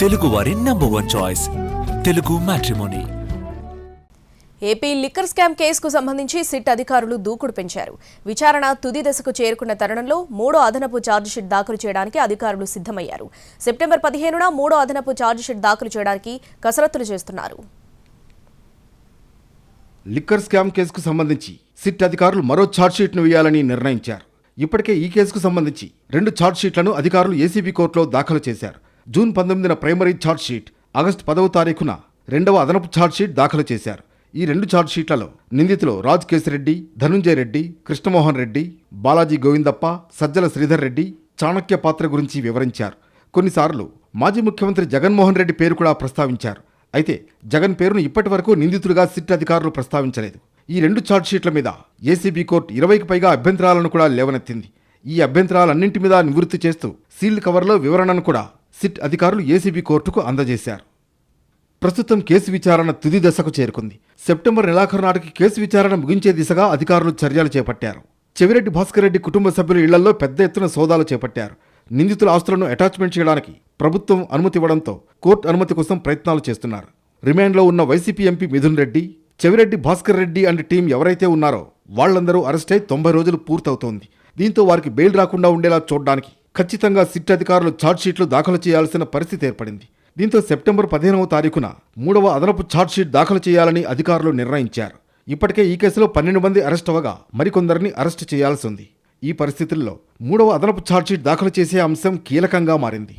తెలుగువారి number 1 choice Telugu matrimony. AP liquor scam కేసుకు సంబంధించి సిట్ అధికారులు దూకుడు పెంచారు. విచారణ తుది దశకు చేరుకున్న తరుణంలో మూడో అదనపు ఛార్జిషీట్ దాఖలు చేయడానికి అధికారులు సిద్ధమయ్యారు. సెప్టెంబర్ 15న మూడో అదనపు ఛార్జిషీట్ దాఖలు చేయడానికి కసరత్తులు చేస్తున్నారు. లిక్కర్ స్కామ్ కేసుకు సంబంధించి సిట్ అధికారులు మరో ఛార్జ్షీట్ను వేయాలని నిర్ణయించారు. ఇప్పటికే ఈ కేసుకు సంబంధించి 2 ఛార్జ్షీట్లను అధికారులు ఏసీబీ కోర్టులో దాఖలు చేశారు. జూన్ 19న ప్రైమరీ ఛార్జ్షీట్, ఆగస్టు 10వ తారీఖున 2వ అదనపు ఛార్జ్షీట్ దాఖలు చేశారు. ఈ 2 ఛార్జ్షీట్లలో నిందితులు రాజ్ కేశిరెడ్డి, ధనుంజయ రెడ్డి, కృష్ణమోహన్ రెడ్డి, బాలాజీ గోవిందప్ప, సజ్జల శ్రీధర్ రెడ్డి చాణక్య పాత్ర గురించి వివరించారు. కొన్నిసార్లు మాజీ ముఖ్యమంత్రి జగన్మోహన్ రెడ్డి పేరు కూడా ప్రస్తావించారు. అయితే జగన్ పేరును ఇప్పటి వరకు నిందితులుగా సిట్ అధికారులు ప్రస్తావించలేదు. ఈ 2 ఛార్జ్షీట్ల మీద ఏసీబీ కోర్టు 20కి పైగా అభ్యంతరాలను కూడా లేవనెత్తింది. ఈ అభ్యంతరాలన్నింటి మీద నివృత్తి చేస్తూ సీల్డ్ కవర్లో వివరణను కూడా సిట్ అధికారులు ఏసీబీ కోర్టుకు అందజేశారు. ప్రస్తుతం కేసు విచారణ తుది దశకు చేరుకుంది. సెప్టెంబర్ నెలాఖరు నాటికి కేసు విచారణ ముగించే దిశగా అధికారులు చర్యలు చేపట్టారు. చెవిరెడ్డి భాస్కర్ రెడ్డి కుటుంబ సభ్యుల ఇళ్లలో పెద్ద ఎత్తున సోదాలు చేపట్టారు. నిందితుల ఆస్తులను అటాచ్మెంట్ చేయడానికి ప్రభుత్వం అనుమతి ఇవ్వడంతో కోర్టు అనుమతి కోసం ప్రయత్నాలు చేస్తున్నారు. రిమాండ్లో ఉన్న YCP MP Mithun Reddy, Chevireddy Bhaskar Reddy and team ఎవరైతే ఉన్నారో వాళ్లందరూ అరెస్ట్ అయి 90 రోజులు పూర్తవుతోంది. దీంతో వారికి బెయిల్ రాకుండా ఉండేలా చూడడానికి ఖచ్చితంగా సిట్ అధికారులు ఛార్జ్షీట్లు దాఖలు చేయాల్సిన పరిస్థితి ఏర్పడింది. దీంతో సెప్టెంబర్ 15వ తారీఖున 3వ అదనపు ఛార్జ్షీట్ దాఖలు చేయాలని అధికారులు నిర్ణయించారు. ఇప్పటికే ఈ కేసులో 12 మంది అరెస్ట్ అవ్వగా మరికొందరిని అరెస్టు చేయాల్సి ఉంది. ఈ పరిస్థితుల్లో 3వ అదనపు ఛార్జ్షీట్ దాఖలు చేసే అంశం కీలకంగా మారింది.